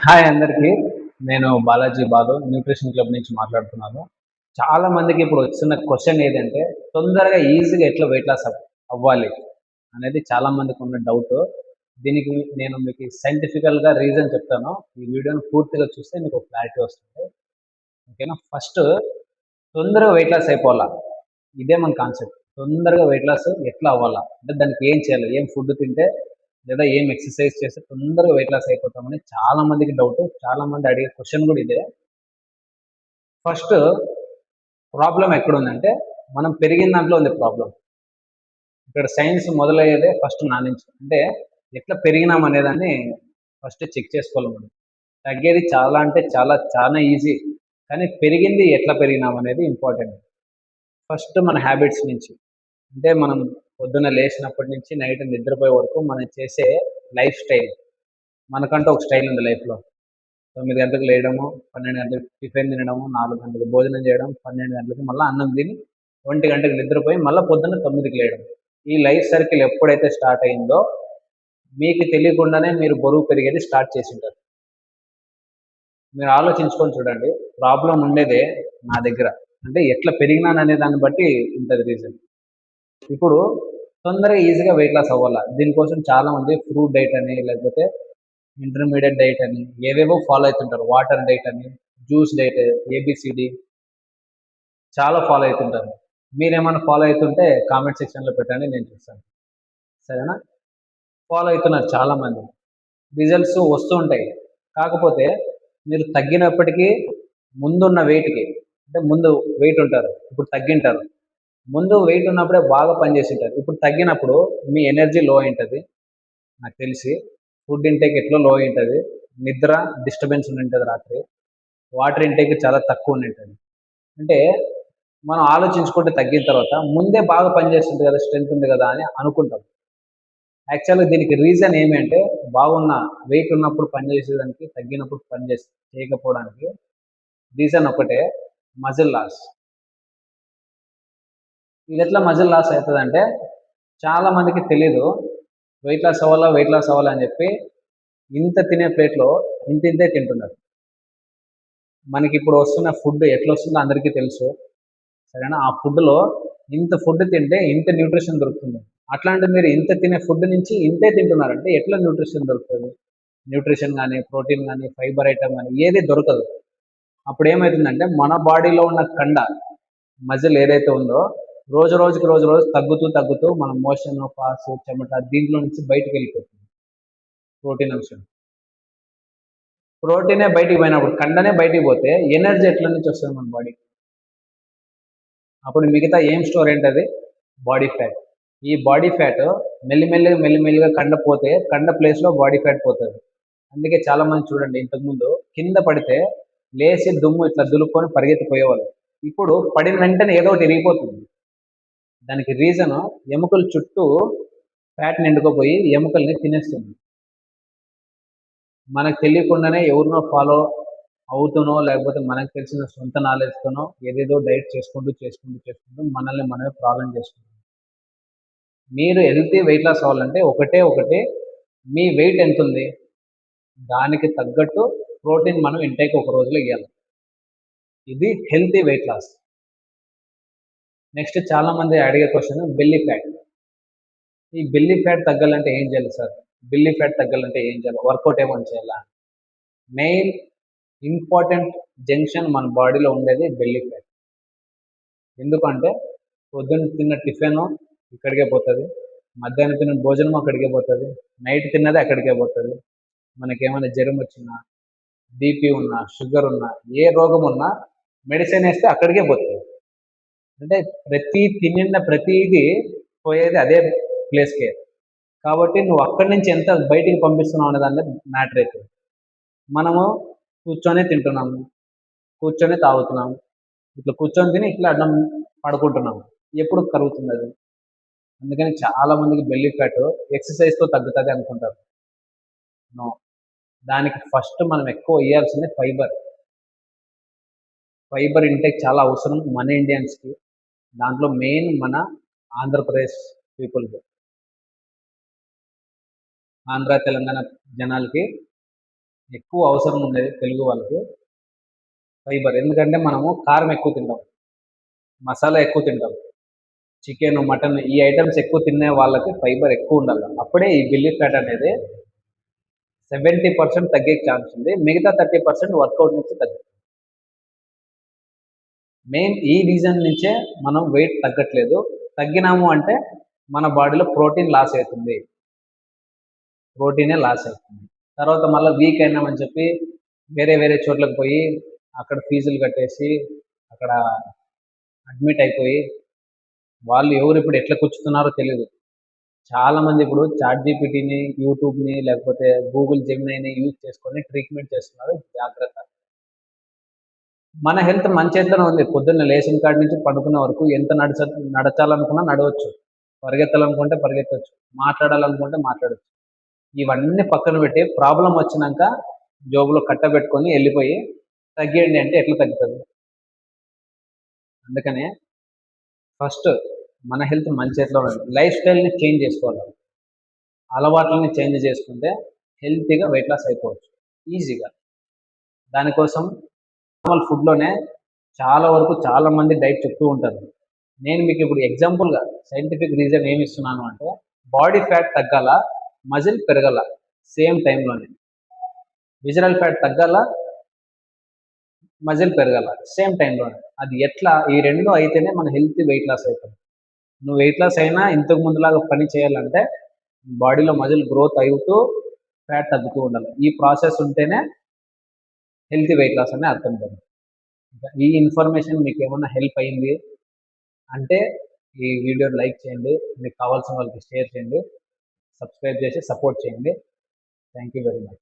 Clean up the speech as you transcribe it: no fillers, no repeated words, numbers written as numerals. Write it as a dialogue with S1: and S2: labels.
S1: Hi అందరికీ. నేను Balaji Balu nutrition club నుంచి మాట్లాడుతున్నాను. చాలా మందికి ఇప్పుడు వచ్చిన క్వెషన్ ఏదంటే, తొందరగా ఈజీగా ఎట్లా వెయిట్ లాస్ అవ్వాలి అనేది చాలా మందికున్న డౌటు. దీనికి నేను మీకు సైంటిఫికల్‌గా రీజన్ చెప్తాను. ఈ వీడియోని పూర్తిగా చూస్తే మీకు ఒక క్లారిటీ వస్తుంది. ఓకేనా? ఫస్ట్ తొందరగా వెయిట్ లాస్ అయిపోవాలా. ఇదే మన కాన్సెప్ట్. తొందరగా వెయిట్ లాస్ ఎట్లా అవ్వాలా? అంటే దానికి ఏం చేయాలి? ఏం ఫుడ్ తింటే లేదా ఏం ఎక్సర్సైజ్ చేస్తే తొందరగా వెయిట్ లాస్ అయిపోతామని చాలా మందికి డౌట్. చాలా మంది అడిగే క్వెషన్ కూడా ఇదే. ఫస్ట్ ప్రాబ్లమ్ ఎక్కడుందంటే, మనం పెరిగిన దాంట్లో ఉంది ప్రాబ్లమ్. ఇక్కడ సైన్స్ మొదలయ్యేదే ఫస్ట్ నా నుంచి. అంటే ఎట్లా పెరిగినాం అనేదాన్ని ఫస్ట్ చెక్ చేసుకోవాలి మనం. తగ్గేది చాలా అంటే చాలా ఈజీ. కానీ పెరిగింది ఎట్లా పెరిగినాం అనేది ఇంపార్టెంట్. ఫస్ట్ మన హ్యాబిట్స్ నుంచి. అంటే మనం పొద్దున్న లేచినప్పటి నుంచి నైట్ నిద్రపోయే వరకు మనం చేసే లైఫ్ స్టైల్. మనకంటూ ఒక స్టైల్ ఉంది లైఫ్‌లో. 9 గంటలకు లేయడము, 12 గంటలకు టిఫిన్ తినడము, 4 గంటలకు భోజనం చేయడం, 12 గంటలకి మళ్ళా అన్నం తిని, 1 గంటకి నిద్రపోయి, మళ్ళా పొద్దున్న 9కి లేయడం. ఈ లైఫ్ సర్కిల్ ఎప్పుడైతే స్టార్ట్ అయిందో, మీకు తెలియకుండానే మీరు బరువు పెరిగేది స్టార్ట్ చేసుంటారు. మీరు ఆలోచించుకొని చూడండి. ప్రాబ్లమ్ ఉండేదే నా దగ్గర. అంటే ఎట్లా పెరిగినాననే దాన్ని బట్టి ఉంటది రీజన్. ఇప్పుడు తొందరగా ఈజీగా వెయిట్ లాస్ అవ్వాలా. దీనికోసం చాలామంది ఫ్రూట్ డైట్ అని, లేకపోతే ఇంటర్మీడియట్ డైట్ అని ఏవేవో ఫాలో అవుతుంటారు. వాటర్ డైట్ అని, జ్యూస్ డైట్, ఏబిసిడి చాలా ఫాలో అవుతుంటారు. మీరేమన్నా ఫాలో అవుతుంటే కామెంట్ సెక్షన్‌లో పెట్టండి, నేను చూస్తాను. సరేనా? ఫాలో అవుతున్నారు చాలామంది. రిజల్ట్స్ వస్తూ ఉంటాయి. కాకపోతే మీరు తగ్గినప్పటికీ ముందున్న వెయిట్‌కి, అంటే ముందు వెయిట్ ఉంటారు. ఇప్పుడు తగ్గింటారు. ముందు వెయిట్ ఉన్నప్పుడే బాగా పనిచేసింటారు. ఇప్పుడు తగ్గినప్పుడు మీ ఎనర్జీ లో అయింటది నాకు తెలిసి. ఫుడ్ ఇంటేక్ ఎట్లో లో అయింటది. నిద్ర డిస్టర్బెన్స్ ఉండింటది రాత్రి. వాటర్ ఇంటేక్ చాలా తక్కువ ఉండింటది. అంటే మనం ఆలోచించుకుంటే తగ్గిన తర్వాత ముందే బాగా పనిచేస్తుంది కదా! స్ట్రెంత్ ఉంది కదా! అని అనుకుంటాం. యాక్చువల్‌గా దీనికి రీజన్ ఏమి అంటే, బాగున్న వెయిట్ ఉన్నప్పుడు పనిచేసేదానికి, తగ్గినప్పుడు చేయకపోవడానికి రీజన్ ఒకటే, మజిల్ లాస్. ఇదెట్లా మజిల్ లాస్ అయితదంటే, చాలా మందికి తెలీదు. వెయిట్ లాస్ అవ్వాలా అని చెప్పి ఇంత తినే ప్లేట్‌లో ఇంతింతే తింటున్నారు. మనకిప్పుడు వస్తున్న ఫుడ్ ఎట్లొస్తుందో అందరికీ తెలుసు. సరేనా? ఆ ఫుడ్‌లో ఇంత ఫుడ్ తింటే ఇంత న్యూట్రిషన్ దొరుకుతుంది. అట్లాంటిది మీరు ఇంత తినే ఫుడ్ నుంచి ఇంతే తింటున్నారంటే ఎట్లా న్యూట్రిషన్ దొరుకుతది? న్యూట్రిషన్ గాని, ప్రోటీన్ గాని, ఫైబర్ ఐటెమ్ గాని ఏది దొరకదు. అప్పుడేమైతుందంటే మన బాడీలో ఉన్న మజిల్ ఏదైతే ఉందో రోజు రోజు తగ్గుతూ మన మోషన్, పాస్, చెమట దీంట్లో నుంచి బయటికెళ్ళిపోతుంది ప్రోటీన్ అంశం. ప్రోటీనే బయటికి పోయినప్పుడు, కండనే బయటికి పోతే ఎనర్జీ ఎట్ల నుంచి వస్తది మన బాడీకి? అప్పుడు మిగతా ఏం స్టోర్ ఏంటది? Body fat. ఈ బాడీ ఫ్యాట్ మెల్లిమెల్లిగా కండ పోతే, కండ ప్లేస్‌లో బాడీ ఫ్యాట్ పోతది. అందుకే చాలామంది చూడండి, ఇంతకుముందు కింద పడితే లేసి దుమ్ము ఇట్లా దులుపుకొని పరిగెత్తిపోయేవాళ్ళు. ఇప్పుడు పడిన వెంటనే ఏదో ఒకటి ఇరిగిపోతుంది. దానికి రీజను ఎముకల చుట్టూ ఫ్యాట్ నిండుకుపోయి ఎముకల్ని తినేస్తుంది. మనకు తెలియకుండానే ఎవరినో ఫాలో అవుతూనో, లేకపోతే మనకు తెలిసిన సొంత నాలెడ్జ్‌తోనో ఏదేదో డైట్ చేసుకుంటూ మనల్ని మనమే ప్రాబ్లమ్ చేసుకుంటాం. మీరు హెల్తీ వెయిట్ లాస్ అవ్వాలంటే ఒకటే మీ వెయిట్ ఎంతుంది? దానికి తగ్గట్టు ప్రోటీన్ మనం ఇంటేక్ ఒక రోజులో ఇయ్యాలి. ఇది హెల్తీ వెయిట్ లాస్. నెక్స్ట్ చాలామంది అడిగే క్వెషన్ బెల్లీ ఫ్యాట్. ఈ బెల్లీ ఫ్యాట్ తగ్గాలంటే ఏం చేయాలి సార్? బెల్లీ ఫ్యాట్ తగ్గాలంటే ఏం చేయాలి? వర్కౌట్ ఏమైనా చేయాలా? మెయిన్ ఇంపార్టెంట్ జంక్షన్ మన బాడీలో ఉండేది బెల్లీ ఫ్యాట్. ఎందుకంటే పొద్దున్న తిన్న టిఫిను ఇక్కడికే పోతది. మధ్యాహ్నం తిన్న భోజనం అక్కడికే పోతది. నైట్ తిన్నది అక్కడికే పోతది. మనకేమైనా జ్వరం వచ్చినా, బీపీ ఉన్నా, షుగర్ ఉన్నా, ఏ రోగం ఉన్నా మెడిసిన్ ఏస్తే అక్కడికే పోతది. అంటే తినిన ప్రతీది పోయేది అదే ప్లేస్‌కే. కాబట్టి నువ్వు అక్కడి నుంచి ఎంత బయటికి పంపిస్తున్నావు అనే దాని మీద మ్యాటర్ అయితది. మనము కూర్చొనే తింటున్నాము. కూర్చొని తాగుతున్నాము. ఇట్లా కూర్చొని తిని ఇట్లా అడ్డం పడుకుంటున్నాము. ఎప్పుడు కరుగుతుందది? అందుకని చాలా మందికి బెల్లీ ఫ్యాట్ ఎక్సర్‌సైజ్‌తో తగ్గుతది అనుకుంటారు. నో. దానికి ఫస్ట్ మనం ఎక్కువ ఇయ్యాల్సింది ఫైబర్. ఫైబర్ ఇంటేక్ చాలా అవసరం మన ఇండియన్స్‌కి. దాంట్లో మెయిన్ మన ఆంధ్రప్రదేశ్ పీపుల్‌కి. ఆంధ్ర, తెలంగాణ జనాలకి ఎక్కువ అవసరం ఉండేది తెలుగు వాళ్ళకి ఫైబర్. ఎందుకంటే మనము కారం ఎక్కువ తింటాం, మసాలా ఎక్కువ తింటాం, చికెన్, మటన్ ఈ ఐటమ్స్ ఎక్కువ తినే వాళ్ళకి ఫైబర్ ఎక్కువ ఉండాలి. అప్పుడే ఈ బిల్లీ ఫ్యాట్ అనేది 70% తగ్గే ఛాన్స్ ఉంది. మిగతా 30% వర్కౌట్ నుంచి తగ్గుతుంది. మెయిన్ ఈ రీజన్ నుంచే మనం వెయిట్ తగ్గట్లేదు. తగ్గినాము అంటే మన బాడీలో ప్రోటీన్ లాస్ అవుతుంది, ప్రోటీనే లాస్ అవుతుంది. తర్వాత మళ్ళీ వీక్ అయినామని చెప్పి వేరే వేరే చోట్లకు పోయి అక్కడ ఫీజులు కట్టేసి అక్కడ అడ్మిట్ అయిపోయి వాళ్ళు ఎవరు ఇప్పుడు ఎట్లా కూర్చుతున్నారో తెలియదు. చాలామంది ఇప్పుడు చాట్ జీపీటీని, యూట్యూబ్ని లేకపోతే గూగుల్ జెమినైని యూజ్ చేసుకొని ట్రీట్మెంట్ చేస్తున్నారు. జాగ్రత్త. మన హెల్త్ మన చేతిలోనే ఉంది. పొద్దున్న లేచిన కాడి నుంచి పడుకునే వరకు ఎంత నడచాలనుకున్నా నడవచ్చు, పరిగెత్తాలనుకుంటే పరిగెత్తవచ్చు, మాట్లాడాలనుకుంటే మాట్లాడవచ్చు. ఇవన్నీ పక్కన పెట్టి ప్రాబ్లం వచ్చినాక జోబులో కట్టబెట్టుకొని వెళ్ళిపోయి తగ్గేయండి అంటే ఎట్లా తగ్గుతుంది? అందుకనే ఫస్ట్ మన హెల్త్ మన చేతిలో ఉంది. లైఫ్ స్టైల్ని చేంజ్ చేసుకోవాలి. అలవాట్లని చేంజ్ చేసుకుంటే హెల్తీగా వెయిట్ లాస్ అయిపోవచ్చు ఈజీగా. దానికోసం నార్మల్ ఫుడ్లోనే చాలా వరకు చాలామంది డైట్ చెప్తూ ఉంటారు. నేను మీకు ఇప్పుడు ఎగ్జాంపుల్గా సైంటిఫిక్ రీజన్ ఏమి ఇస్తున్నాను అంటే, బాడీ ఫ్యాట్ తగ్గాల, మజిల్ పెరగాల సేమ్ టైంలోనే. విజరల్ ఫ్యాట్ తగ్గాల, మజిల్ పెరగాల సేమ్ టైంలోనే. అది ఎట్లా? ఈ రెండు అయితేనే మన హెల్త్ వెయిట్ లాస్ అవుతుంది. నువ్వు వెయిట్ లాస్ అయినా ఇంతకు ముందులాగా పని చేయాలంటే బాడీలో మజిల్ గ్రోత్ అవుతూ ఫ్యాట్ తగ్గుతూ ఉండాలి. ఈ ప్రాసెస్ ఉంటేనే హెల్తీ వెయిట్ లాస్ అని అర్థం కదా. ఈ ఇన్ఫర్మేషన్ మీకు ఏమన్నా హెల్ప్ అయింది అంటే ఈ వీడియోని లైక్ చేయండి, మీకు కావాల్సిన వాళ్ళకి షేర్ చేయండి, సబ్స్క్రైబ్ చేసి సపోర్ట్ చేయండి. Thank you very much.